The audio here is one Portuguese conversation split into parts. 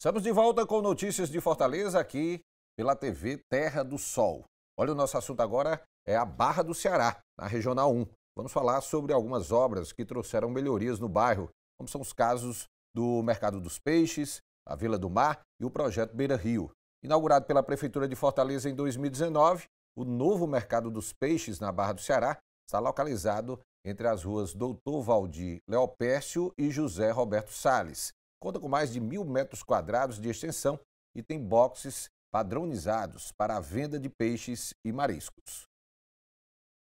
Estamos de volta com notícias de Fortaleza aqui pela TV Terra do Sol. Olha, o nosso assunto agora é a Barra do Ceará, na Regional 1. Vamos falar sobre algumas obras que trouxeram melhorias no bairro, como são os casos do Mercado dos Peixes, a Vila do Mar e o projeto Beira Rio. Inaugurado pela Prefeitura de Fortaleza em 2019, o novo Mercado dos Peixes, na Barra do Ceará, está localizado entre as ruas Doutor Valdir Leopércio e José Roberto Salles. Conta com mais de 1.000 metros quadrados de extensão e tem boxes padronizados para a venda de peixes e mariscos.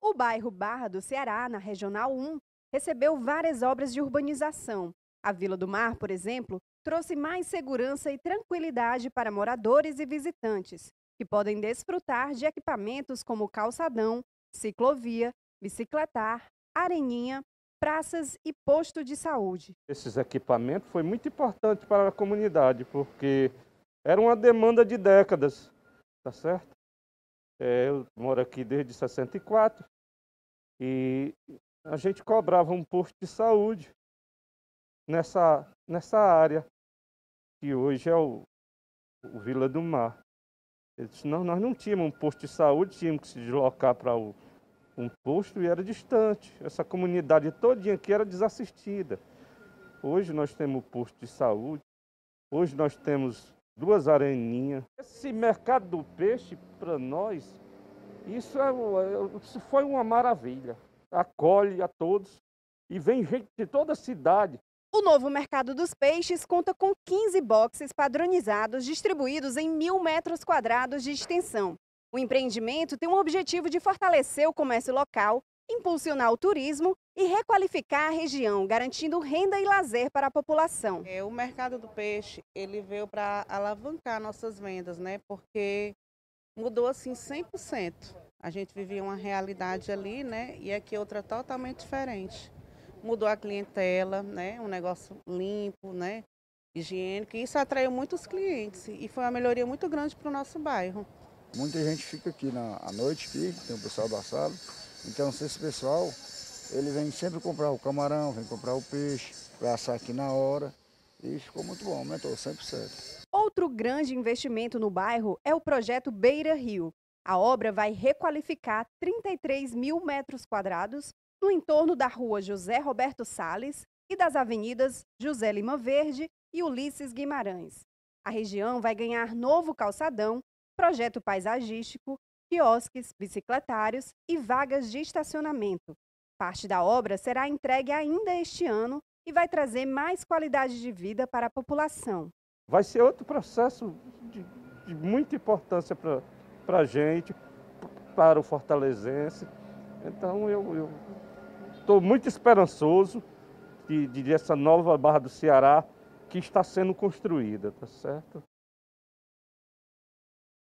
O bairro Barra do Ceará, na Regional 1, recebeu várias obras de urbanização. A Vila do Mar, por exemplo, trouxe mais segurança e tranquilidade para moradores e visitantes, que podem desfrutar de equipamentos como calçadão, ciclovia, bicicletar, areninha, praças e posto de saúde. Esses equipamentos foi muito importante para a comunidade, porque era uma demanda de décadas, tá certo? Eu moro aqui desde 64 e a gente cobrava um posto de saúde nessa área, que hoje é o Vila do Mar. Nós não tínhamos um posto de saúde, tínhamos que se deslocar para um posto e era distante. Essa comunidade todinha aqui era desassistida. Hoje nós temos posto de saúde, hoje nós temos 2 areninhas. Esse mercado do peixe, para nós, isso foi uma maravilha. Acolhe a todos e vem gente de toda a cidade. O novo Mercado dos Peixes conta com 15 boxes padronizados distribuídos em 1.000 metros quadrados de extensão. O empreendimento tem o objetivo de fortalecer o comércio local, impulsionar o turismo e requalificar a região, garantindo renda e lazer para a população. O mercado do peixe, ele veio para alavancar nossas vendas, né? Porque mudou assim 100%. A gente vivia uma realidade ali, né? E aqui outra totalmente diferente. Mudou a clientela, né? Um negócio limpo, né? Higiênico. E isso atraiu muitos clientes e foi uma melhoria muito grande para o nosso bairro. Muita gente fica aqui à noite, aqui, tem o pessoal do assado. Então, esse pessoal, ele vem sempre comprar o camarão, vem comprar o peixe, para assar aqui na hora. E ficou muito bom, aumentou 100%. Outro grande investimento no bairro é o projeto Beira Rio. A obra vai requalificar 33.000 metros quadrados no entorno da rua José Roberto Salles e das avenidas José Lima Verde e Ulisses Guimarães. A região vai ganhar novo calçadão, projeto paisagístico, quiosques, bicicletários e vagas de estacionamento. Parte da obra será entregue ainda este ano e vai trazer mais qualidade de vida para a população. Vai ser outro processo de muita importância para a gente, para o fortalezense. Então eu estou muito esperançoso de essa nova Barra do Ceará que está sendo construída, tá certo?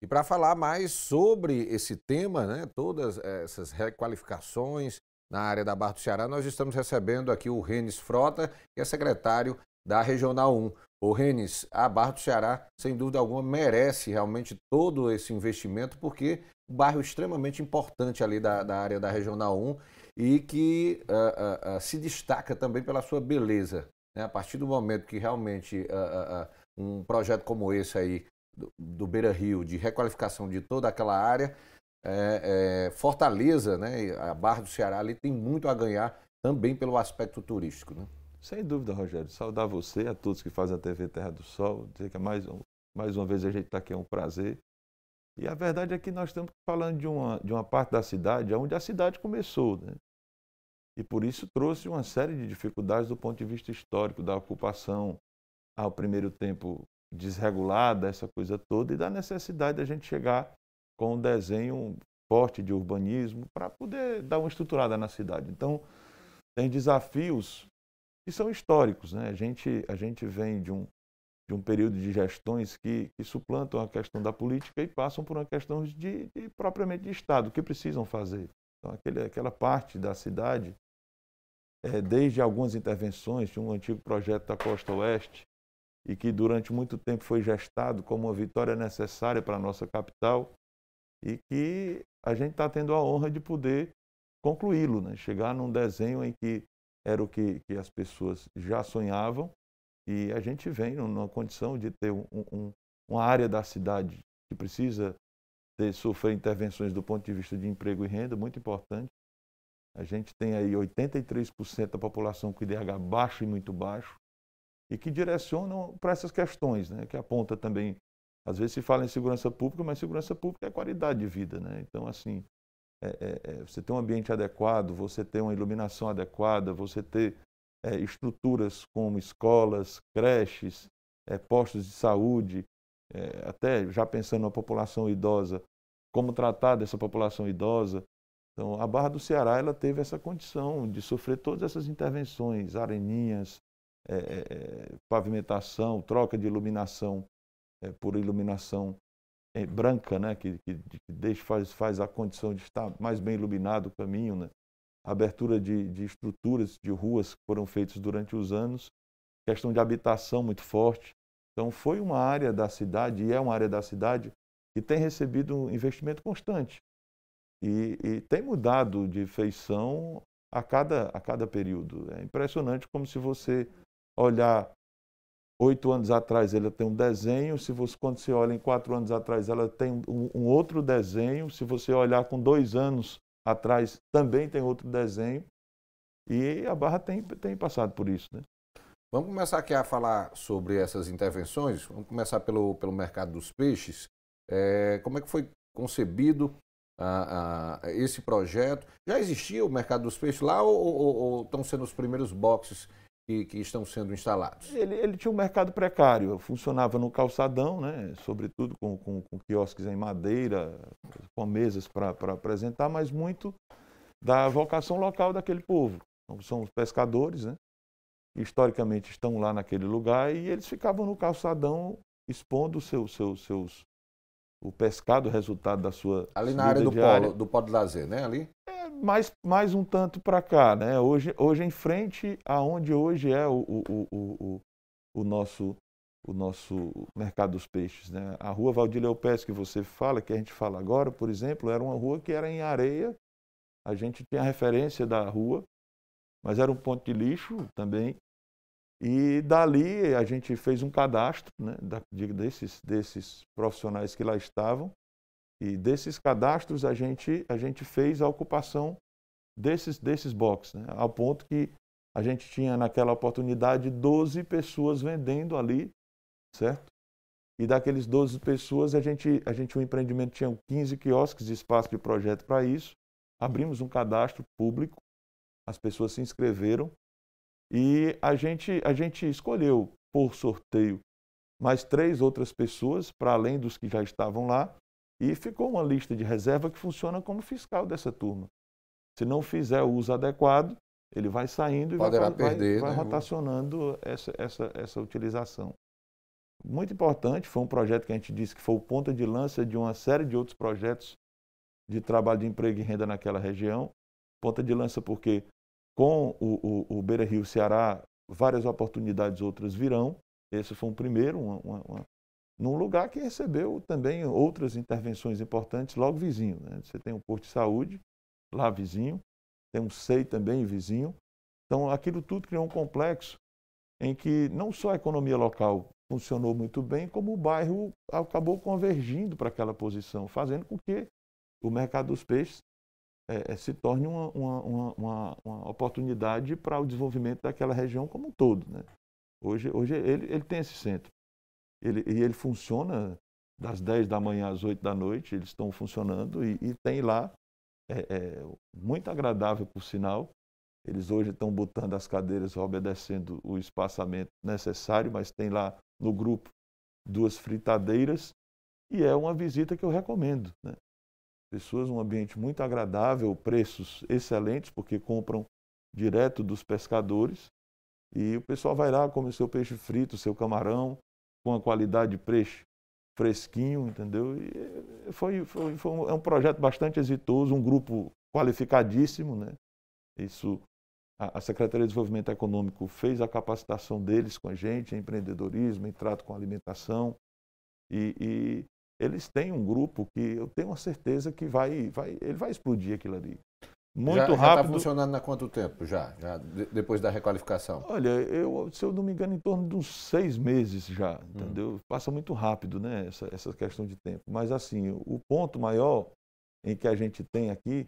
E para falar mais sobre esse tema, né, todas essas requalificações na área da Barra do Ceará, nós estamos recebendo aqui o Renes Frota, que é secretário da Regional 1. O Renes, a Barra do Ceará, sem dúvida alguma, merece realmente todo esse investimento, porque é um bairro extremamente importante ali da área da Regional 1 e que se destaca também pela sua beleza, né? A partir do momento que realmente um projeto como esse aí, do Beira Rio, de requalificação de toda aquela área, Fortaleza, né, a Barra do Ceará ali tem muito a ganhar também pelo aspecto turístico, né? Sem dúvida, Rogério. Saudar você, a todos que fazem a TV Terra do Sol. Dizer que mais uma vez a gente está aqui, é um prazer. E a verdade é que nós estamos falando de uma parte da cidade onde a cidade começou, né? E por isso trouxe uma série de dificuldades do ponto de vista histórico, da ocupação ao primeiro tempo desregulada, essa coisa toda, e da necessidade da gente chegar com um desenho forte de urbanismo para poder dar uma estruturada na cidade. Então, tem desafios que são históricos, né? A gente vem de um período de gestões que suplantam a questão da política e passam por uma questão propriamente de Estado, o que precisam fazer. Então, aquela parte da cidade, desde algumas intervenções, tinha um antigo projeto da Costa Oeste, e que durante muito tempo foi gestado como uma vitória necessária para a nossa capital, e que a gente está tendo a honra de poder concluí-lo, né? Chegar num desenho em que era o que as pessoas já sonhavam E a gente vem numa condição de ter uma área da cidade que precisa sofrer intervenções do ponto de vista de emprego e renda, muito importante. A gente tem aí 83% da população com IDH baixo e muito baixo, e que direcionam para essas questões, né? Que aponta também, às vezes se fala em segurança pública, mas segurança pública é qualidade de vida, né? Então, assim, você ter um ambiente adequado, você ter uma iluminação adequada, você ter estruturas como escolas, creches, postos de saúde, até já pensando na população idosa, como tratar dessa população idosa. Então, a Barra do Ceará ela teve essa condição de sofrer todas essas intervenções, areninhas, pavimentação, troca de iluminação por iluminação branca, né, que faz a condição de estar mais bem iluminado o caminho, né? Abertura de estruturas de ruas que foram feitas durante os anos, questão de habitação muito forte. Então, foi uma área da cidade, e é uma área da cidade, que tem recebido um investimento constante. E tem mudado de feição a cada período. É impressionante como se você olhar 8 anos atrás, ela tem um desenho, quando você olha em 4 anos atrás, ela tem um outro desenho, se você olhar com 2 anos atrás, também tem outro desenho, e a Barra tem passado por isso, né? Vamos começar aqui a falar sobre essas intervenções. Vamos começar pelo mercado dos peixes. Como é que foi concebido esse projeto? Já existia o mercado dos peixes lá ou estão sendo os primeiros boxes que estão sendo instalados? Ele tinha um mercado precário, funcionava no calçadão, né? Sobretudo com quiosques em madeira, com mesas para apresentar, mas muito da vocação local daquele povo. Então, são os pescadores, né? Historicamente estão lá naquele lugar, e eles ficavam no calçadão expondo o pescado, o resultado da sua ali na área do polo de lazer, né? Ali? Mais um tanto para cá, né? Hoje em frente aonde hoje é o nosso mercado dos peixes, né? A rua Valdileu Pérez que você fala, que a gente fala agora, por exemplo, era uma rua que era em areia. A gente tinha a referência da rua, mas era um ponto de lixo também. E dali a gente fez um cadastro, né, desses profissionais que lá estavam. E desses cadastros a gente fez a ocupação desses boxes, né, ao ponto que a gente tinha naquela oportunidade 12 pessoas vendendo ali, certo? E daqueles 12 pessoas, o empreendimento tinha 15 quiosques de espaço de projeto para isso. Abrimos um cadastro público, as pessoas se inscreveram e a gente escolheu por sorteio mais 3 outras pessoas, para além dos que já estavam lá, e ficou uma lista de reserva que funciona como fiscal dessa turma. Se não fizer o uso adequado, ele vai saindo e vai rotacionando essa utilização. Muito importante, foi um projeto que a gente disse que foi o ponta de lança de uma série de outros projetos de trabalho de emprego e renda naquela região. Ponta de lança porque com o Beira Rio Ceará, várias oportunidades outras virão. Esse foi um primeiro, num lugar que recebeu também outras intervenções importantes logo vizinho, né? Você tem um posto de saúde lá vizinho, tem um SEI também vizinho. Então, aquilo tudo criou um complexo em que não só a economia local funcionou muito bem, como o bairro acabou convergindo para aquela posição, fazendo com que o mercado dos peixes se torne uma oportunidade para o desenvolvimento daquela região como um todo, né? Hoje ele tem esse centro. Ele funciona das 10 da manhã às 8 da noite, eles estão funcionando e tem lá, muito agradável por sinal. Eles hoje estão botando as cadeiras, obedecendo o espaçamento necessário, mas tem lá no grupo 2 fritadeiras e é uma visita que eu recomendo, né? Pessoas, um ambiente muito agradável, preços excelentes, porque compram direto dos pescadores. E o pessoal vai lá, come o seu peixe frito, o seu camarão, com a qualidade de peixe fresquinho, entendeu? E é um projeto bastante exitoso, um grupo qualificadíssimo, né? Isso, a Secretaria de Desenvolvimento Econômico fez a capacitação deles com a gente, em empreendedorismo, em trato com alimentação. E eles têm um grupo que eu tenho uma certeza que ele vai explodir aquilo ali. muito Já está rápido. funcionando há quanto tempo depois da requalificação? Olha, se eu não me engano, em torno de uns 6 meses já, entendeu? Passa muito rápido, né, essa questão de tempo. Mas, assim, o ponto maior em que a gente tem aqui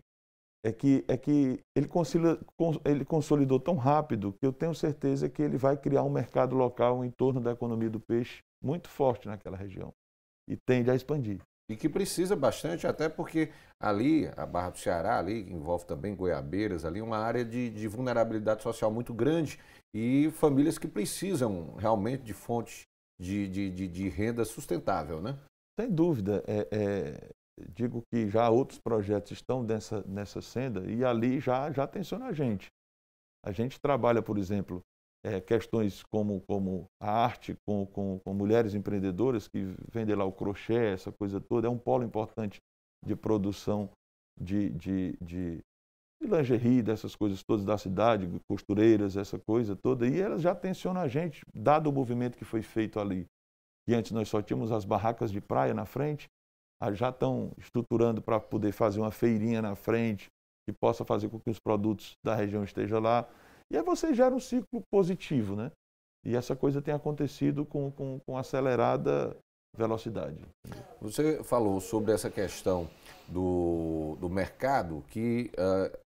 é que ele consolidou tão rápido que eu tenho certeza que ele vai criar um mercado local em torno da economia do peixe muito forte naquela região e tende a expandir. E que precisa bastante, até porque ali, a Barra do Ceará, ali, envolve também Goiabeiras, ali, uma área de vulnerabilidade social muito grande e famílias que precisam realmente de fontes de renda sustentável, né? Sem dúvida. Digo que já outros projetos estão nessa senda e ali já tensiona a gente. A gente trabalha, por exemplo, questões como a arte com mulheres empreendedoras que vendem lá o crochê, essa coisa toda. É um polo importante de produção de lingerie, dessas coisas todas da cidade, costureiras, essa coisa toda. E elas já tensionam a gente, dado o movimento que foi feito ali. E antes nós só tínhamos as barracas de praia na frente, já estão estruturando para poder fazer uma feirinha na frente, que possa fazer com que os produtos da região estejam lá. E aí você gera um ciclo positivo, né? E essa coisa tem acontecido com acelerada velocidade. Você falou sobre essa questão do mercado, que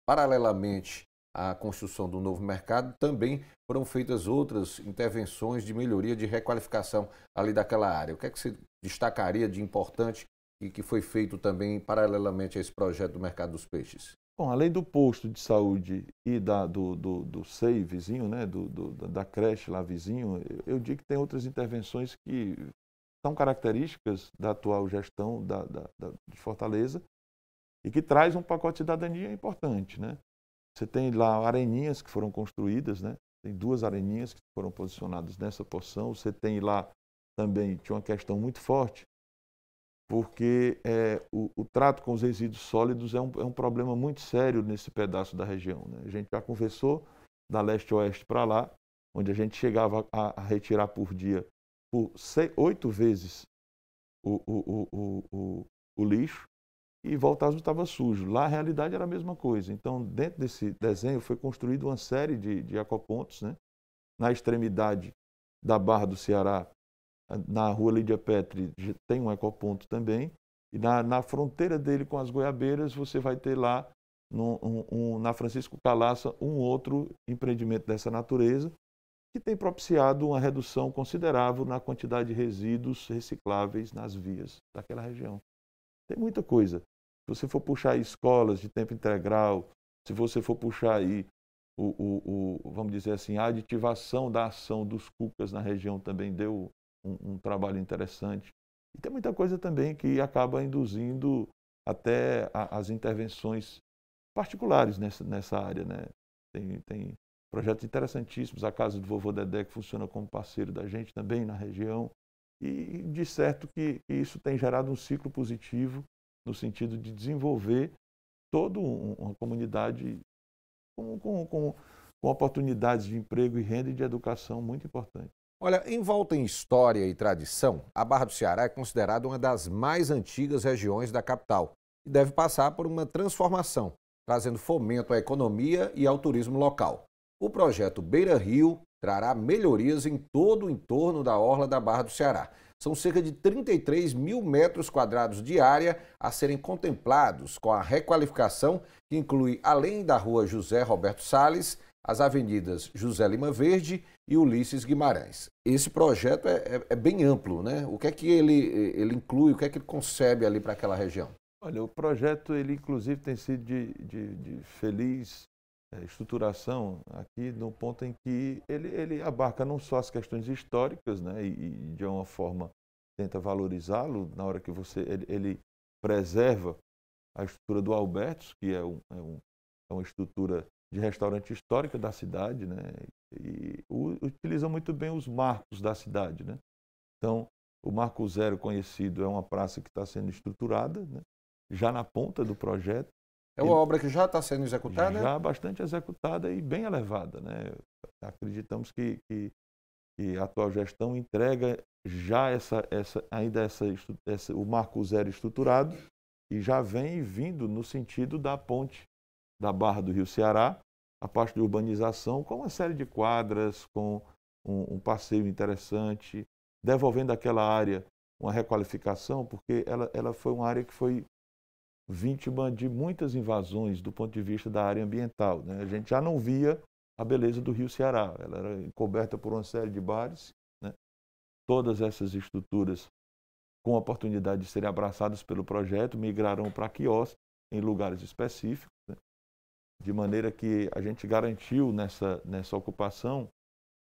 paralelamente à construção do novo mercado, também foram feitas outras intervenções de melhoria, de requalificação ali daquela área. O que é que você destacaria de importante e que foi feito também paralelamente a esse projeto do mercado dos peixes? Bom, além do posto de saúde e do SEI vizinho, né, da creche lá vizinho, eu digo que tem outras intervenções que são características da atual gestão de Fortaleza e que traz um pacote de cidadania importante, né? Você tem lá areninhas que foram construídas, né? Tem 2 areninhas que foram posicionadas nessa porção. Você tem lá também, tinha uma questão muito forte, porque o trato com os resíduos sólidos é um problema muito sério nesse pedaço da região, né? A gente já conversou da leste-oeste para lá, onde a gente chegava a retirar por dia por 8 vezes o lixo e voltava estava sujo. Lá a realidade era a mesma coisa. Então, dentro desse desenho foi construída uma série de ecopontos, né? Na extremidade da Barra do Ceará, na rua Lídia Petri, tem um ecoponto também. E na fronteira dele com as Goiabeiras, você vai ter lá, na Francisco Calaça, um outro empreendimento dessa natureza, que tem propiciado uma redução considerável na quantidade de resíduos recicláveis nas vias daquela região. Tem muita coisa. Se você for puxar aí escolas de tempo integral, se você for puxar aí, vamos dizer assim, a aditivação da ação dos cucas na região também deu um trabalho interessante. E tem muita coisa também que acaba induzindo até as intervenções particulares nessa área, né? Tem projetos interessantíssimos, a Casa do Vovô Dedé, que funciona como parceiro da gente também na região, e de certo que isso tem gerado um ciclo positivo no sentido de desenvolver toda uma comunidade com oportunidades de emprego e renda e de educação muito importantes. Olha, envolta em história e tradição, a Barra do Ceará é considerada uma das mais antigas regiões da capital e deve passar por uma transformação, trazendo fomento à economia e ao turismo local. O projeto Beira Rio trará melhorias em todo o entorno da orla da Barra do Ceará. São cerca de 33 mil metros quadrados de área a serem contemplados com a requalificação, que inclui, além da rua José Roberto Salles, as avenidas José Lima Verde e Ulisses Guimarães. Esse projeto é bem amplo, né? O que é que ele inclui, o que é que ele concebe ali para aquela região? Olha, o projeto, ele inclusive tem sido de feliz estruturação aqui, no ponto em que ele abarca não só as questões históricas, né, e de uma forma tenta valorizá-lo, na hora que ele preserva a estrutura do Albertos, que é uma estrutura de restaurante histórica da cidade, né, e utiliza muito bem os marcos da cidade, né. Então, o Marco Zero conhecido é uma praça que está sendo estruturada, né, já na ponta do projeto. É uma obra que já está sendo executada? Já bastante executada e bem elevada, né. Acreditamos que a atual gestão entrega já o Marco Zero estruturado e já vem vindo no sentido da ponte da Barra do Rio Ceará, a parte de urbanização, com uma série de quadras, com um passeio interessante, devolvendo àquela área uma requalificação, porque ela foi uma área que foi vítima de muitas invasões do ponto de vista da área ambiental, né? A gente já não via a beleza do Rio Ceará, ela era coberta por uma série de bares, né? Todas essas estruturas, com a oportunidade de serem abraçadas pelo projeto, migrarão para quiosques em lugares específicos, né? De maneira que a gente garantiu nessa ocupação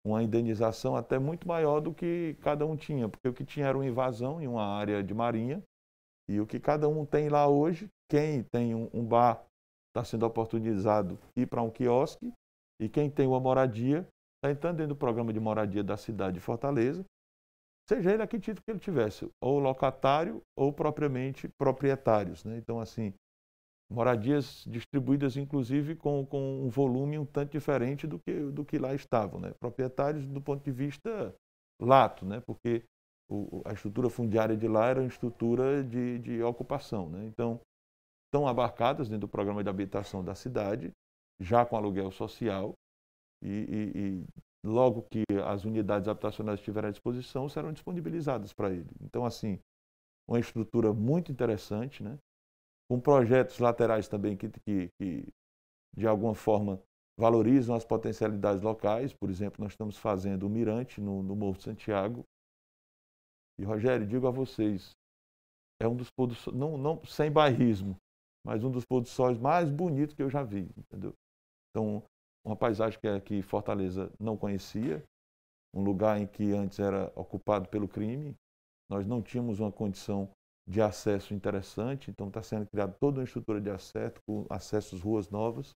uma indenização até muito maior do que cada um tinha, porque o que tinha era uma invasão em uma área de marinha, e o que cada um tem lá hoje, quem tem um bar está sendo oportunizado ir para um quiosque, e quem tem uma moradia está entrando dentro do programa de moradia da cidade de Fortaleza, seja ele a que título que ele tivesse, ou locatário ou propriamente proprietários, né? Então, assim, moradias distribuídas, inclusive, com um volume um tanto diferente do que lá estavam, né? Proprietários do ponto de vista lato, né? Porque a estrutura fundiária de lá era uma estrutura de ocupação, né? Então, estão abarcadas dentro do programa de habitação da cidade, já com aluguel social, e logo que as unidades habitacionais estiverem à disposição, serão disponibilizadas para ele. Então, assim, uma estrutura muito interessante, né? Com projetos laterais também que de alguma forma, valorizam as potencialidades locais. Por exemplo, nós estamos fazendo o Mirante no Morro de Santiago. E, Rogério, digo a vocês, é um dos pôr do sol, não sem bairrismo, mas um dos pôr do sol mais bonitos que eu já vi, entendeu? Então, uma paisagem que Fortaleza não conhecia, um lugar em que antes era ocupado pelo crime, nós não tínhamos uma condição de acesso interessante, então está sendo criada toda uma estrutura de acesso, com acessos ruas novas,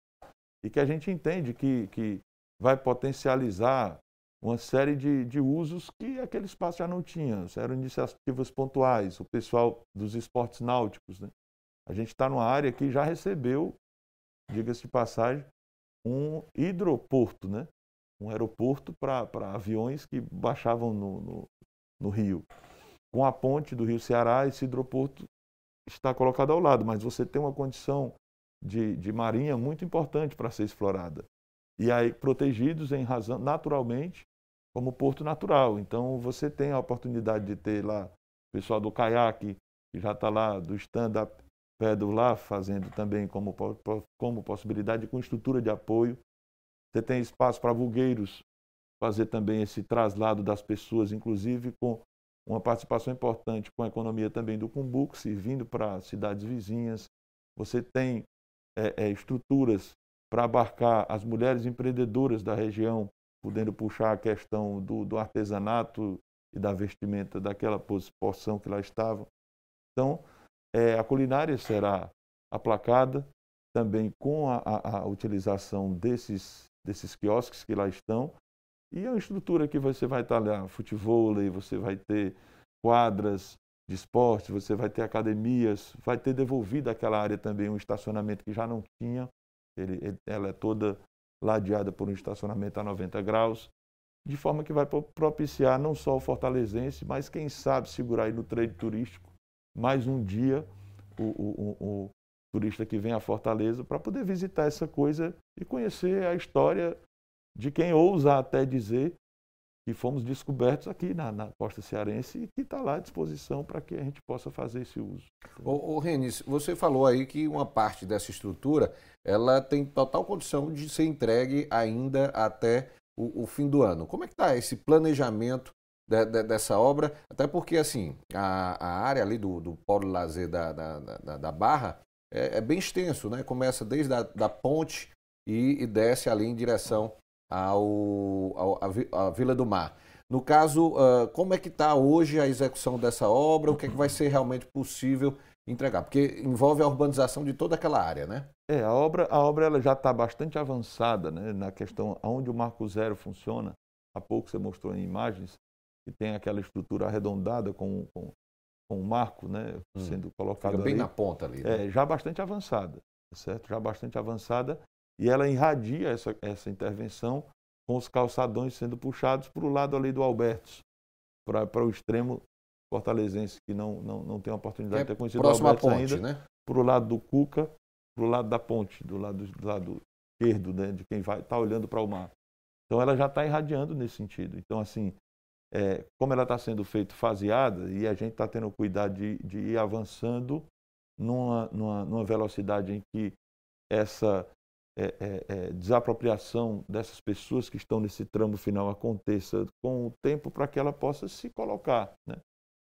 e que a gente entende que vai potencializar uma série de usos que aquele espaço já não tinha. Eram iniciativas pontuais, o pessoal dos esportes náuticos, né? A gente está numa área que já recebeu, diga-se de passagem, um hidroporto, né? Um aeroporto para aviões que baixavam no rio. Com a ponte do Rio Ceará, esse hidroporto está colocado ao lado, mas você tem uma condição de marinha muito importante para ser explorada. E aí protegidos em razão, naturalmente, como porto natural. Então você tem a oportunidade de ter lá o pessoal do caiaque, que já está lá, do stand-up paddle lá, fazendo também como possibilidade com estrutura de apoio. Você tem espaço para vulgueiros fazer também esse traslado das pessoas, inclusive com uma participação importante com a economia também do Cumbuco, servindo para cidades vizinhas. Você tem estruturas para abarcar as mulheres empreendedoras da região, podendo puxar a questão do artesanato e da vestimenta daquela porção que lá estava. Então, a culinária será aplacada também com a utilização desses quiosques que lá estão. E é uma estrutura que você vai estar lá, futevôlei, você vai ter quadras de esporte, você vai ter academias, vai ter devolvido àquela área também um estacionamento que já não tinha. Ela é toda ladeada por um estacionamento a 90 graus, de forma que vai propiciar não só o fortalezense, mas quem sabe segurar aí no trade turístico mais um dia o turista que vem a Fortaleza para poder visitar essa coisa e conhecer a história de quem ousa até dizer que fomos descobertos aqui na costa cearense e que está lá à disposição para que a gente possa fazer esse uso. Ô Renis, você falou aí que uma parte dessa estrutura ela tem total condição de ser entregue ainda até o fim do ano. Como é que está esse planejamento dessa obra? Até porque assim, a área ali do polo lazer da Barra é bem extenso, né? Começa desde a ponte e desce ali em direção à Vila do Mar. No caso, como é que está hoje a execução dessa obra? O que é que vai ser realmente possível entregar? Porque envolve a urbanização de toda aquela área, né? A obra ela já está bastante avançada, né, na questão onde o Marco Zero funciona. Há pouco você mostrou em imagens que tem aquela estrutura arredondada com o marco, né, sendo colocado Fica bem ali. na ponta ali. Né? Já bastante avançada, certo? Já bastante avançada. E ela irradia essa intervenção com os calçadões sendo puxados para o lado ali do Albertos, para o extremo fortalezense, que não tem a oportunidade de ter conhecido o Albertos ponte, ainda, né? para o lado do Cuca pro lado da ponte, do lado esquerdo, né, de quem vai estar olhando para o mar. Então ela já está irradiando nesse sentido. Então, assim, como ela está sendo feita faseada e a gente está tendo cuidado de ir avançando numa velocidade em que essa desapropriação dessas pessoas que estão nesse tramo final aconteça com o tempo para que ela possa se colocar, né?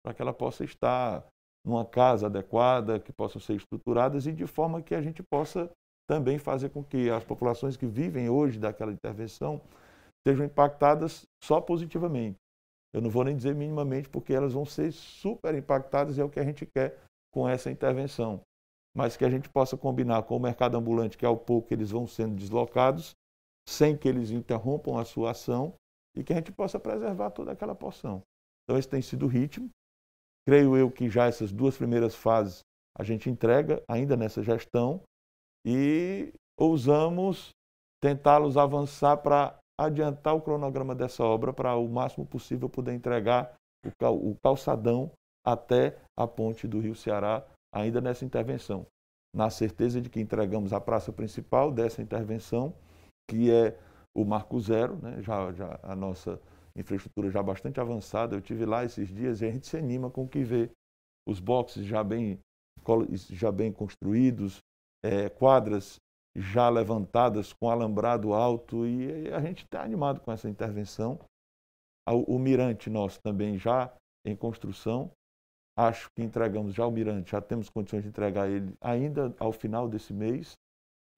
Para que ela possa estar numa casa adequada, que possam ser estruturadas e de forma que a gente possa também fazer com que as populações que vivem hoje daquela intervenção sejam impactadas só positivamente. Eu não vou nem dizer minimamente, porque elas vão ser super impactadas e é o que a gente quer com essa intervenção. Mas que a gente possa combinar com o mercado ambulante, que ao pouco eles vão sendo deslocados, sem que eles interrompam a sua ação e que a gente possa preservar toda aquela porção. Então esse tem sido o ritmo. Creio eu que já essas 2 primeiras fases a gente entrega ainda nessa gestão e ousamos tentá-los avançar para adiantar o cronograma dessa obra para o máximo possível poder entregar o calçadão até a ponte do Rio Ceará ainda nessa intervenção. Na certeza de que entregamos a praça principal dessa intervenção, que é o Marco Zero, né? Já a nossa infraestrutura já bastante avançada. Eu estive lá esses dias e a gente se anima com o que vê. Os boxes já bem construídos, quadras já levantadas com alambrado alto e a gente está animado com essa intervenção. O mirante nosso também já em construção. Acho que entregamos já o mirante, já temos condições de entregar ele ainda ao final desse mês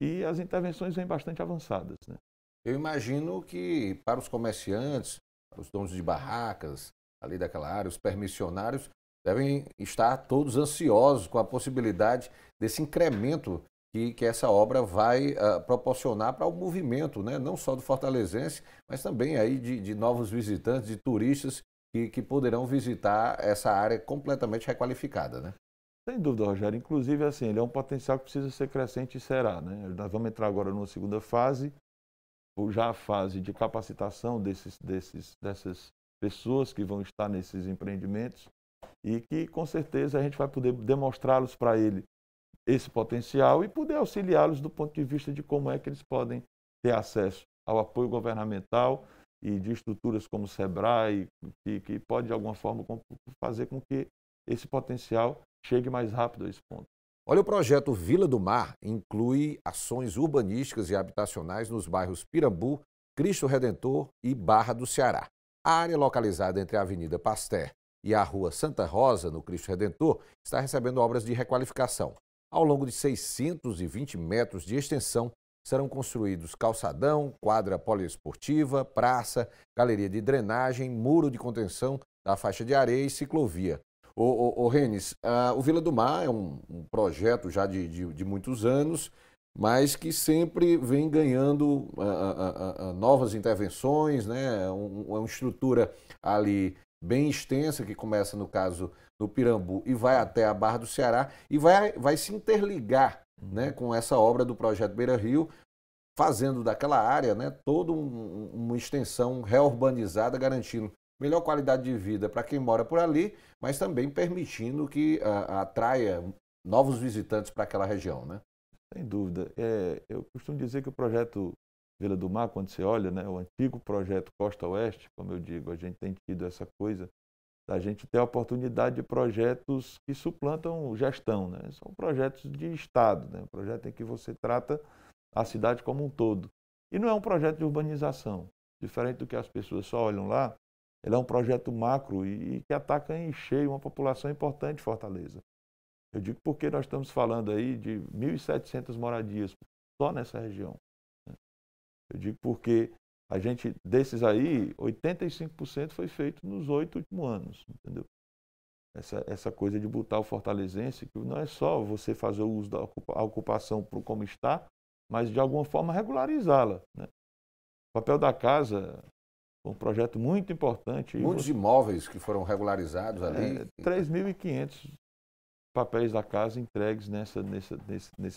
e as intervenções vêm bastante avançadas, né? Eu imagino que para os comerciantes, para os donos de barracas ali daquela área, os permissionários, devem estar todos ansiosos com a possibilidade desse incremento que essa obra vai proporcionar para o movimento, né? Não só do fortalezense, mas também aí de novos visitantes, de turistas que poderão visitar essa área completamente requalificada, né? Sem dúvida, Rogério. Inclusive, assim, ele é um potencial que precisa ser crescente e será, né? Nós vamos entrar agora numa segunda fase, ou já a fase de capacitação dessas pessoas que vão estar nesses empreendimentos e que, com certeza, a gente vai poder demonstrá-los para ele esse potencial e poder auxiliá-los do ponto de vista de como é que eles podem ter acesso ao apoio governamental e de estruturas como o SEBRAE, que pode, de alguma forma, fazer com que esse potencial chegue mais rápido a esse ponto. Olha, o projeto Vila do Mar inclui ações urbanísticas e habitacionais nos bairros Pirambu, Cristo Redentor e Barra do Ceará. A área localizada entre a Avenida Pasteur e a Rua Santa Rosa, no Cristo Redentor, está recebendo obras de requalificação. Ao longo de 620 metros de extensão, serão construídos calçadão, quadra poliesportiva, praça, galeria de drenagem, muro de contenção da faixa de areia e ciclovia. Renes, o Vila do Mar é um projeto já de muitos anos, mas que sempre vem ganhando novas intervenções, né? Uma estrutura ali bem extensa, que começa no caso do Pirambu e vai até a Barra do Ceará e vai se interligar, né, com essa obra do projeto Beira Rio, fazendo daquela área, né, toda uma extensão reurbanizada, garantindo melhor qualidade de vida para quem mora por ali, mas também permitindo que atraia novos visitantes para aquela região, né? Sem dúvida. Eu costumo dizer que o projeto Vila do Mar, quando você olha, né, o antigo projeto Costa Oeste, como eu digo, a gente tem tido essa coisa da gente ter a oportunidade de projetos que suplantam gestão, né? São projetos de Estado, né? Um projeto em que você trata a cidade como um todo. E não é um projeto de urbanização. Diferente do que as pessoas só olham lá, ele é um projeto macro e que ataca em cheio uma população importante de Fortaleza. Eu digo porque nós estamos falando aí de 1.700 moradias só nessa região, né? Eu digo porque a gente, desses aí, 85% foi feito nos 8 últimos anos, entendeu? Essa coisa de botar o fortalezense, que não é só você fazer o uso da ocupação como está, mas de alguma forma regularizá-la, né? O papel da casa, um projeto muito importante. Muitos imóveis que foram regularizados ali. 3.500 papéis da casa entregues nesse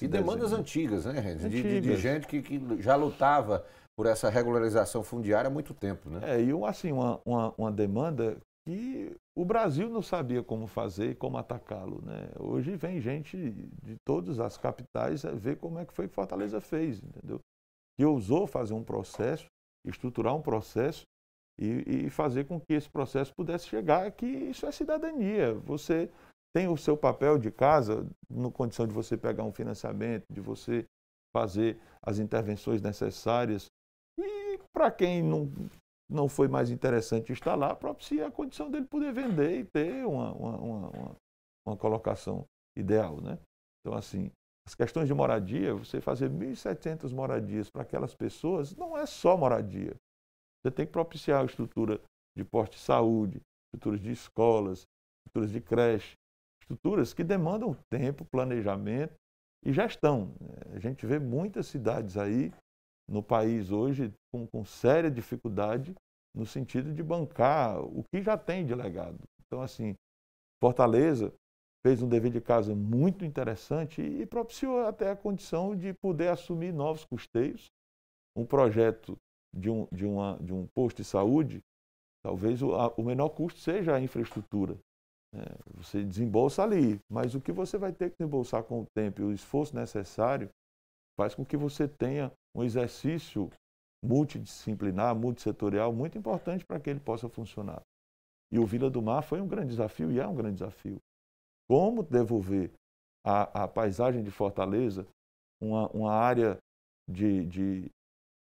E demandas desenho, antigas, né, Renzo? De gente que já lutava por essa regularização fundiária há muito tempo, né? E assim, uma demanda que o Brasil não sabia como fazer e como atacá-lo, né? Hoje vem gente de todas as capitais a ver como é que foi que Fortaleza fez, entendeu? Que ousou fazer um processo, estruturar um processo e fazer com que esse processo pudesse chegar, que isso é cidadania. Você tem o seu papel de casa, na condição de você pegar um financiamento, de você fazer as intervenções necessárias. E para quem não foi mais interessante estar lá, propicia a condição dele poder vender e ter uma colocação ideal, né? Então, assim, as questões de moradia, você fazer 1.700 moradias para aquelas pessoas, não é só moradia. Você tem que propiciar a estrutura de posto de saúde, estruturas de escolas, estruturas de creche, estruturas que demandam tempo, planejamento e gestão. A gente vê muitas cidades aí no país hoje com séria dificuldade no sentido de bancar o que já tem de legado. Então, assim, Fortaleza fez um dever de casa muito interessante e propiciou até a condição de poder assumir novos custeios. Um projeto de um posto de saúde, talvez o menor custo seja a infraestrutura. Você desembolsa ali, mas o que você vai ter que desembolsar com o tempo e o esforço necessário faz com que você tenha um exercício multidisciplinar, multissetorial, muito importante para que ele possa funcionar. E o Vila do Mar foi um grande desafio e é um grande desafio. Como devolver à paisagem de Fortaleza uma área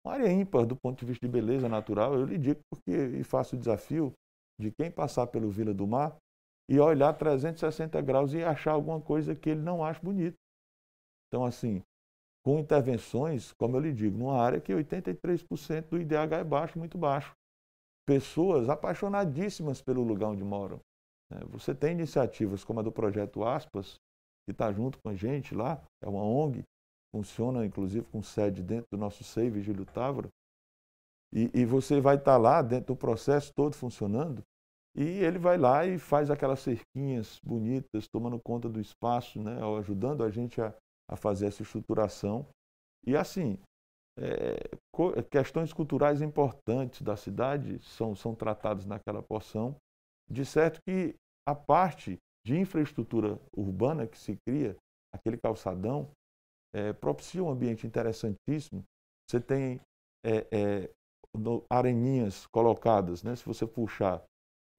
uma área ímpar do ponto de vista de beleza natural? Eu lhe digo porque faço o desafio de quem passar pelo Vila do Mar e olhar 360 graus e achar alguma coisa que ele não acha bonito. Então, assim, com intervenções, como eu lhe digo, numa área que 83% do IDH é baixo, muito baixo. Pessoas apaixonadíssimas pelo lugar onde moram. Você tem iniciativas como a do Projeto Aspas, que está junto com a gente lá, é uma ONG, funciona inclusive com sede dentro do nosso SEI, Vigílio Távora, e você vai estar lá dentro do processo todo funcionando, e ele vai lá e faz aquelas cerquinhas bonitas, tomando conta do espaço, né, ajudando a gente a fazer essa estruturação. E assim, questões culturais importantes da cidade são tratadas naquela porção, de certo que a parte de infraestrutura urbana que se cria, aquele calçadão, propicia um ambiente interessantíssimo. Você tem areninhas colocadas, né? Se você puxar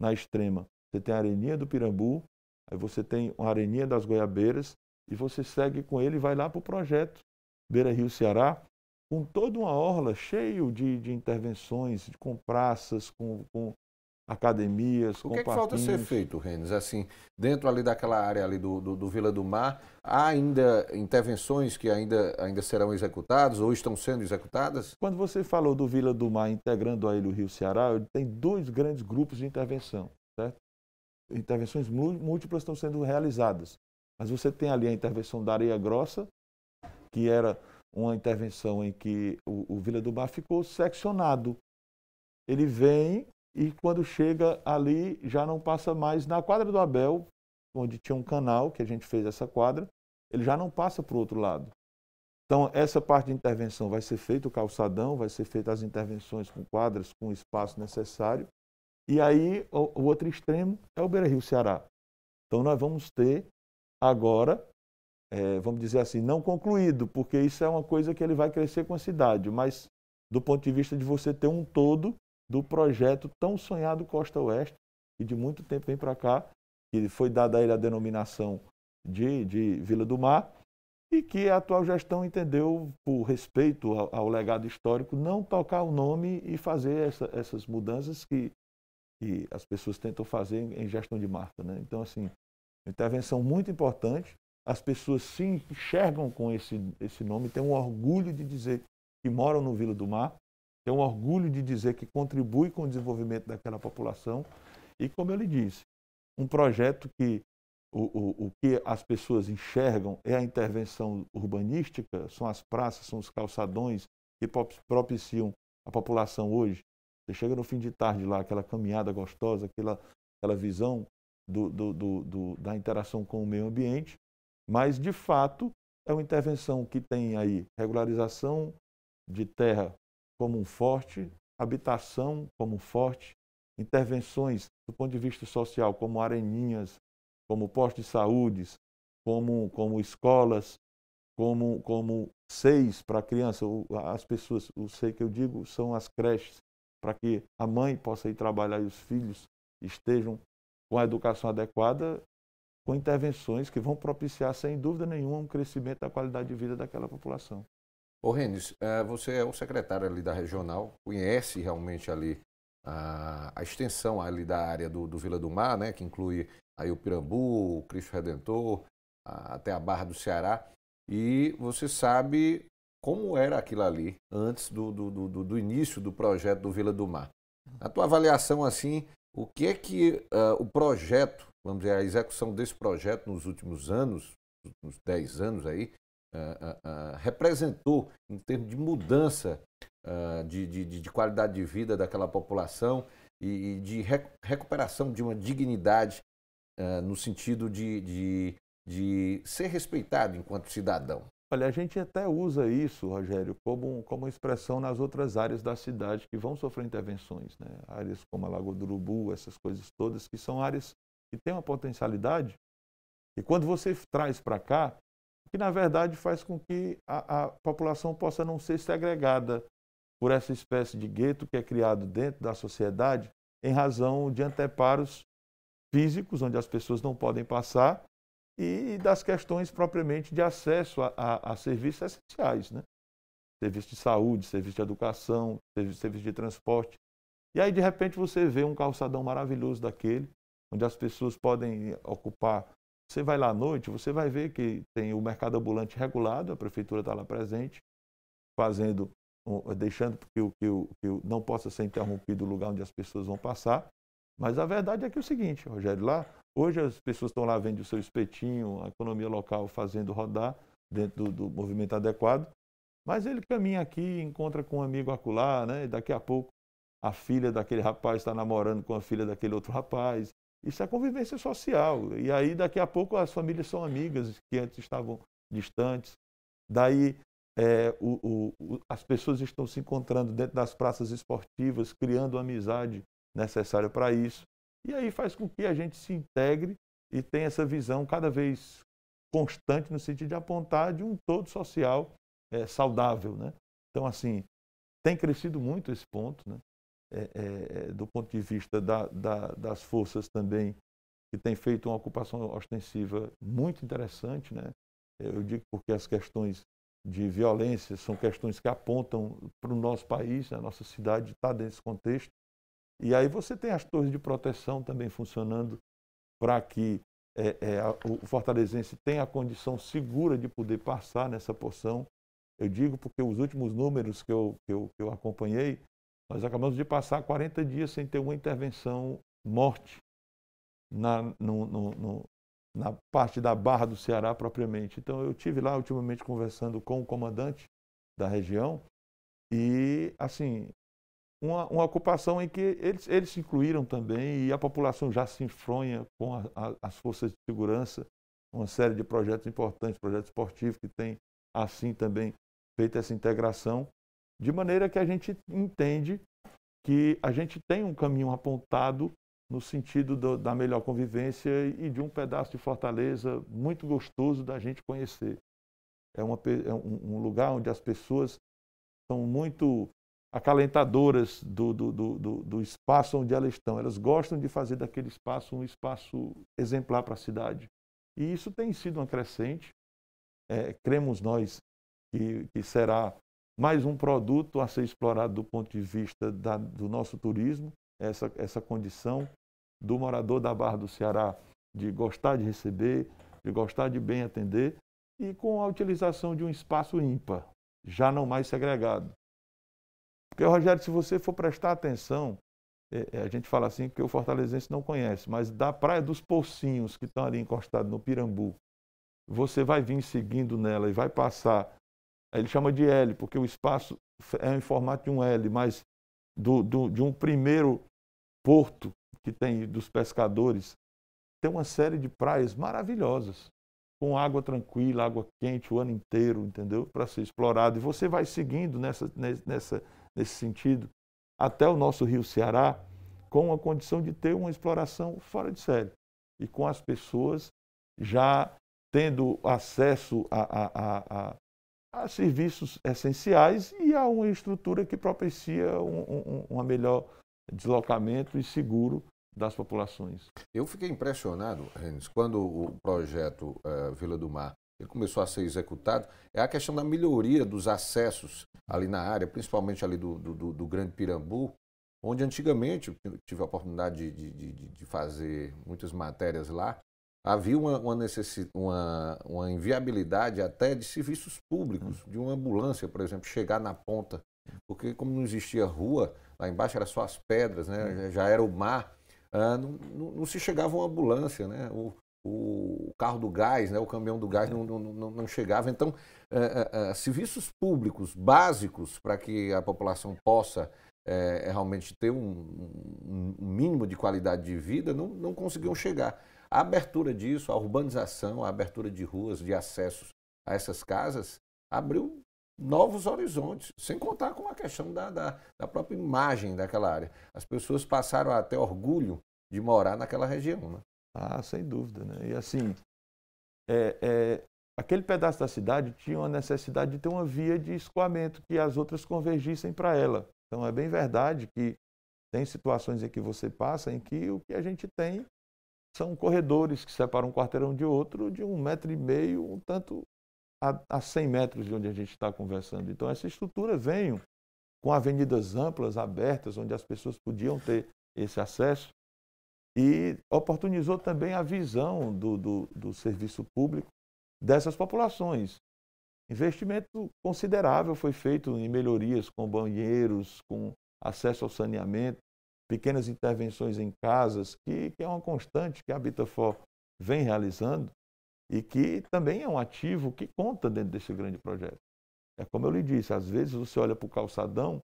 na extrema, você tem a areninha do Pirambu, aí você tem a areninha das Goiabeiras, e você segue com ele e vai lá para o projeto Beira Rio Ceará, com toda uma orla cheio de intervenções, com praças, com academias, com O que é que falta ser feito, Renes? Assim, dentro ali daquela área ali do Vila do Mar, há ainda intervenções que ainda serão executadas ou estão sendo executadas? Quando você falou do Vila do Mar integrando a Ilha do Rio Ceará, tem dois grandes grupos de intervenção, certo? Intervenções múltiplas estão sendo realizadas. Mas você tem ali a intervenção da Areia Grossa, que era uma intervenção em que o Vila do Mar ficou seccionado. Ele vem e quando chega ali já não passa mais na quadra do Abel, onde tinha um canal, que a gente fez essa quadra, ele já não passa para o outro lado. Então, essa parte de intervenção vai ser feita, o calçadão, vai ser feita as intervenções com quadras, com o espaço necessário. E aí, o outro extremo é o Beira Rio Ceará. Então, nós vamos ter agora, vamos dizer assim, não concluído, porque isso é uma coisa que ele vai crescer com a cidade, mas do ponto de vista de você ter um todo do projeto tão sonhado Costa Oeste, que de muito tempo vem para cá, que foi dada a ele a denominação de Vila do Mar, e que a atual gestão entendeu, por respeito ao legado histórico, não tocar o nome e fazer essas mudanças que as pessoas tentam fazer em gestão de marca, né? Então, assim, intervenção muito importante, as pessoas se enxergam com esse nome, têm um orgulho de dizer que moram no Vila do Mar, têm um orgulho de dizer que contribui com o desenvolvimento daquela população, e, como eu lhe disse, um projeto que o que as pessoas enxergam é a intervenção urbanística, são as praças, são os calçadões que propiciam a população hoje. Você chega no fim de tarde lá, aquela caminhada gostosa, aquela visão da interação com o meio ambiente, mas, de fato, é uma intervenção que tem aí regularização de terra como um forte, habitação como um forte, intervenções do ponto de vista social, como areninhas, como postos de saúde, como escolas, como SEIs para a criança. As pessoas, o SEI que eu digo, são as creches, para que a mãe possa ir trabalhar e os filhos estejam com a educação adequada, com intervenções que vão propiciar, sem dúvida nenhuma, um crescimento da qualidade de vida daquela população. Ô Renis, você é o secretário ali da regional, conhece realmente ali a extensão ali da área do Vila do Mar, né, que inclui aí o Pirambu, o Cristo Redentor, até a Barra do Ceará, e você sabe como era aquilo ali antes do início do projeto do Vila do Mar. Na tua avaliação, assim, o que é que o projeto, vamos dizer, a execução desse projeto nos últimos anos, nos 10 anos aí, representou em termos de mudança de qualidade de vida daquela população e de recuperação de uma dignidade no sentido de ser respeitado enquanto cidadão? Olha, a gente até usa isso, Rogério, como expressão nas outras áreas da cidade que vão sofrer intervenções, né? Áreas como a Lagoa do Urubu, essas coisas todas, que são áreas que têm uma potencialidade, e quando você traz para cá, que na verdade faz com que a população possa não ser segregada por essa espécie de gueto que é criado dentro da sociedade em razão de anteparos físicos, onde as pessoas não podem passar, e das questões propriamente de acesso a serviços essenciais, né? Serviço de saúde, serviço de educação, serviço de transporte. E aí, de repente, você vê um calçadão maravilhoso daquele, onde as pessoas podem ocupar. Você vai lá à noite, você vai ver que tem o mercado ambulante regulado, a prefeitura está lá presente, deixando que não possa ser interrompido o lugar onde as pessoas vão passar. Mas a verdade é que é o seguinte, Rogério, lá, hoje as pessoas estão lá vendo o seu espetinho, a economia local fazendo rodar dentro do movimento adequado, mas ele caminha aqui, encontra com um amigo acolá, né? E daqui a pouco a filha daquele rapaz está namorando com a filha daquele outro rapaz. Isso é convivência social. E aí, daqui a pouco, as famílias são amigas que antes estavam distantes. Daí, as pessoas estão se encontrando dentro das praças esportivas, criando amizade necessária para isso. E aí faz com que a gente se integre e tenha essa visão cada vez constante no sentido de apontar de um todo social saudável, né? Então, assim, tem crescido muito esse ponto, né? Do ponto de vista das forças também, que tem feito uma ocupação ostensiva muito interessante, né? Eu digo porque as questões de violência são questões que apontam para o nosso país, a nossa cidade está desse contexto. E aí você tem as torres de proteção também funcionando para que o fortalezense tenha a condição segura de poder passar nessa porção. Eu digo porque os últimos números que eu acompanhei, nós acabamos de passar 40 dias sem ter uma intervenção morte na parte da Barra do Ceará propriamente. Então eu estive lá ultimamente conversando com o comandante da região e, assim, uma ocupação em que eles se incluíram também e a população já se enfronha com as forças de segurança, uma série de projetos importantes, projetos esportivos que tem assim também feito essa integração, de maneira que a gente entende que a gente tem um caminho apontado no sentido da melhor convivência e de um pedaço de Fortaleza muito gostoso da gente conhecer. É um lugar onde as pessoas são muito acalentadoras do espaço onde elas estão. Elas gostam de fazer daquele espaço um espaço exemplar para a cidade. E isso tem sido uma crescente. Cremos nós que será mais um produto a ser explorado do ponto de vista do nosso turismo, essa condição do morador da Barra do Ceará de gostar de receber, de gostar de bem atender e com a utilização de um espaço ímpar, já não mais segregado. Porque, Rogério, se você for prestar atenção, a gente fala assim que o fortalezense não conhece, mas da Praia dos Pocinhos, que estão ali encostados no Pirambu, você vai vir seguindo nela e vai passar, ele chama de L, porque o espaço é em formato de um L, mas de um primeiro porto que tem dos pescadores, tem uma série de praias maravilhosas, com água tranquila, água quente o ano inteiro, entendeu? Para ser explorado. E você vai seguindo nesse sentido até o nosso Rio Ceará, com a condição de ter uma exploração fora de série e com as pessoas já tendo acesso a serviços essenciais e a uma estrutura que propicia um melhor deslocamento e seguro das populações. Eu fiquei impressionado, Renis, quando o projeto Vila do Mar ele começou a ser executado, é a questão da melhoria dos acessos ali na área, principalmente ali do Grande Pirambu, onde antigamente, eu tive a oportunidade de fazer muitas matérias lá, havia uma inviabilidade até de serviços públicos, de uma ambulância, por exemplo, chegar na ponta, porque como não existia rua, lá embaixo era só as pedras, né? Já era o mar, não se chegava uma ambulância, né? O carro do gás, né? O caminhão do gás não chegava. Então, serviços públicos básicos para que a população possa realmente ter um mínimo de qualidade de vida não conseguiam chegar. A abertura disso, a urbanização, a abertura de ruas, de acessos a essas casas, abriu novos horizontes, sem contar com a questão da própria imagem daquela área. As pessoas passaram a ter orgulho de morar naquela região, né? Ah, sem dúvida, né? E assim, aquele pedaço da cidade tinha uma necessidade de ter uma via de escoamento que as outras convergissem para ela. Então é bem verdade que tem situações em que você passa em que o que a gente tem são corredores que separam um quarteirão de outro de 1,5 metro, um tanto a 100 metros de onde a gente está conversando. Então essa estrutura veio com avenidas amplas, abertas, onde as pessoas podiam ter esse acesso e oportunizou também a visão do serviço público dessas populações. Investimento considerável foi feito em melhorias com banheiros, com acesso ao saneamento, pequenas intervenções em casas, que é uma constante que a Habitafor vem realizando e que também é um ativo que conta dentro desse grande projeto. É como eu lhe disse, às vezes você olha para o calçadão,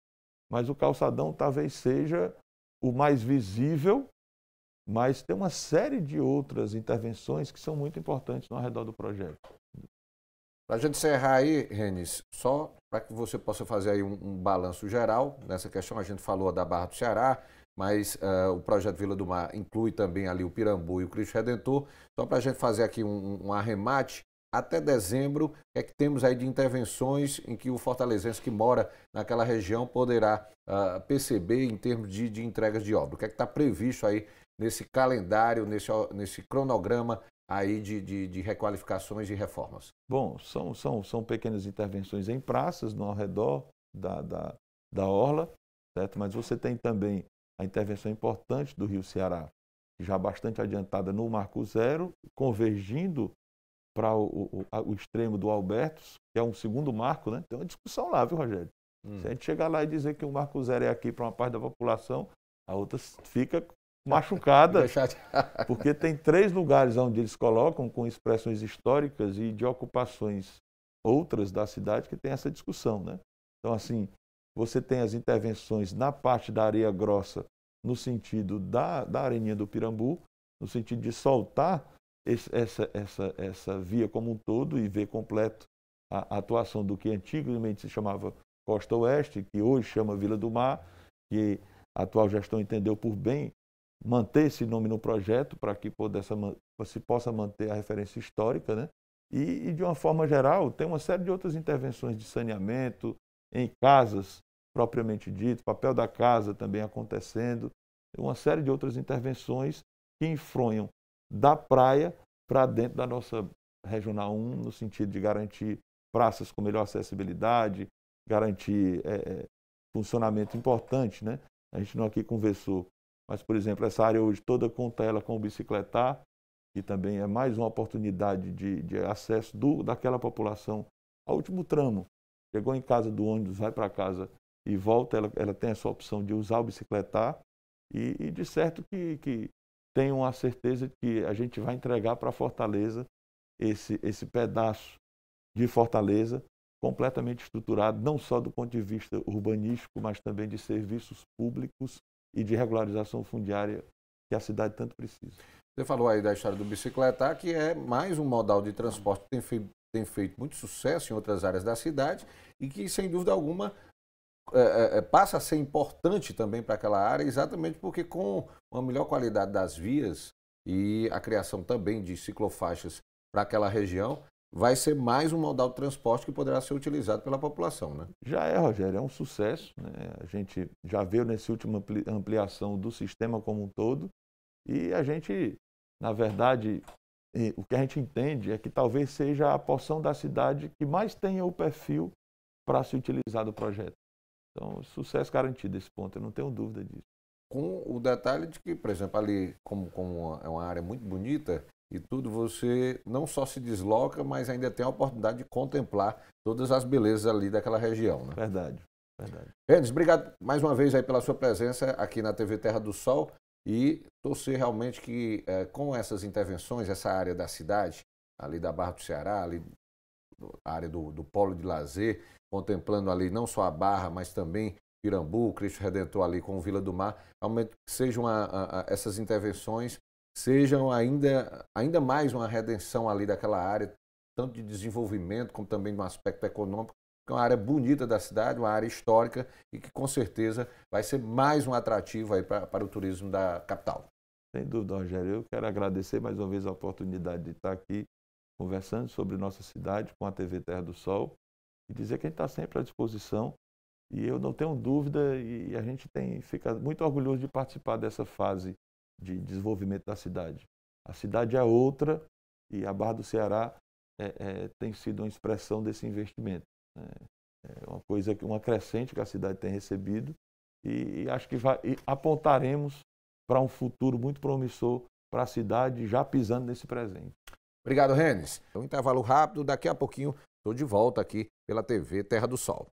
mas o calçadão talvez seja o mais visível, mas tem uma série de outras intervenções que são muito importantes ao redor do projeto. Para a gente encerrar aí, Renis, só para que você possa fazer aí um balanço geral nessa questão, a gente falou da Barra do Ceará, mas o projeto Vila do Mar inclui também ali o Pirambu e o Cristo Redentor. Só para a gente fazer aqui um arremate, até dezembro é que temos aí de intervenções em que o fortalezense que mora naquela região poderá perceber em termos de entregas de obra. O que é que está previsto aí nesse calendário, nesse cronograma aí de requalificações e reformas? Bom, são pequenas intervenções em praças no ao redor da orla, certo? Mas você tem também a intervenção importante do Rio Ceará, já bastante adiantada no Marco Zero, convergindo para o extremo do Albertos, que é um segundo marco, né? Tem uma discussão lá, viu, Rogério? Se a gente chegar lá e dizer que o Marco Zero é aqui para uma parte da população, a outra fica machucada, porque tem 3 lugares onde eles colocam com expressões históricas e de ocupações outras da cidade que tem essa discussão, né? Então, assim, você tem as intervenções na parte da areia grossa, no sentido da areninha do Pirambu, no sentido de soltar essa via como um todo e ver completo a atuação do que antigamente se chamava Costa Oeste, que hoje chama Vila do Mar, que a atual gestão entendeu por bem manter esse nome no projeto para que se possa manter a referência histórica, né? E, de uma forma geral, tem uma série de outras intervenções de saneamento em casas, propriamente dito, papel da casa também acontecendo, uma série de outras intervenções que infronham da praia para dentro da nossa Regional 1, no sentido de garantir praças com melhor acessibilidade, garantir funcionamento importante, né? A gente não aqui conversou, mas, por exemplo, essa área hoje toda conta ela com o bicicletar, que também é mais uma oportunidade de acesso daquela população ao último tramo. Chegou em casa do ônibus, vai para casa e volta, ela tem essa opção de usar o bicicletar e de certo que tenham a certeza de que a gente vai entregar para Fortaleza esse pedaço de Fortaleza completamente estruturado, não só do ponto de vista urbanístico, mas também de serviços públicos e de regularização fundiária que a cidade tanto precisa. Você falou aí da história do bicicletar, que é mais um modal de transporte que tem feito muito sucesso em outras áreas da cidade e que, sem dúvida alguma, passa a ser importante também para aquela área, exatamente porque com uma melhor qualidade das vias e a criação também de ciclofaixas para aquela região, vai ser mais um modal de transporte que poderá ser utilizado pela população, né? Já é, Rogério, é um sucesso, né? A gente já viu nessa última ampliação do sistema como um todo e a gente, na verdade, o que a gente entende é que talvez seja a porção da cidade que mais tenha o perfil para se utilizar do projeto. Então, sucesso garantido esse ponto, eu não tenho dúvida disso. Com o detalhe de que, por exemplo, ali, como é uma área muito bonita e tudo, você não só se desloca, mas ainda tem a oportunidade de contemplar todas as belezas ali daquela região, né? Verdade, verdade. Rennes, obrigado mais uma vez aí pela sua presença aqui na TV Terra do Sol e torcer realmente que com essas intervenções, essa área da cidade, ali da Barra do Ceará, ali a área do polo de lazer, contemplando ali não só a Barra, mas também Pirambu, Cristo Redentor ali com o Vila do Mar, realmente sejam essas intervenções, sejam ainda mais uma redenção ali daquela área, tanto de desenvolvimento como também no aspecto econômico, que é uma área bonita da cidade, uma área histórica e que com certeza vai ser mais um atrativo aí para o turismo da capital. Sem dúvida, Rogério. Eu quero agradecer mais uma vez a oportunidade de estar aqui conversando sobre nossa cidade com a TV Terra do Sol e dizer que a gente está sempre à disposição e eu não tenho dúvida e a gente fica muito orgulhoso de participar dessa fase de desenvolvimento da cidade. A cidade é outra e a Barra do Ceará tem sido uma expressão desse investimento. É uma coisa, uma crescente que a cidade tem recebido e acho que apontaremos para um futuro muito promissor para a cidade, já pisando nesse presente. Obrigado, Rennes. Um intervalo rápido, daqui a pouquinho estou de volta aqui pela TV Terra do Sol.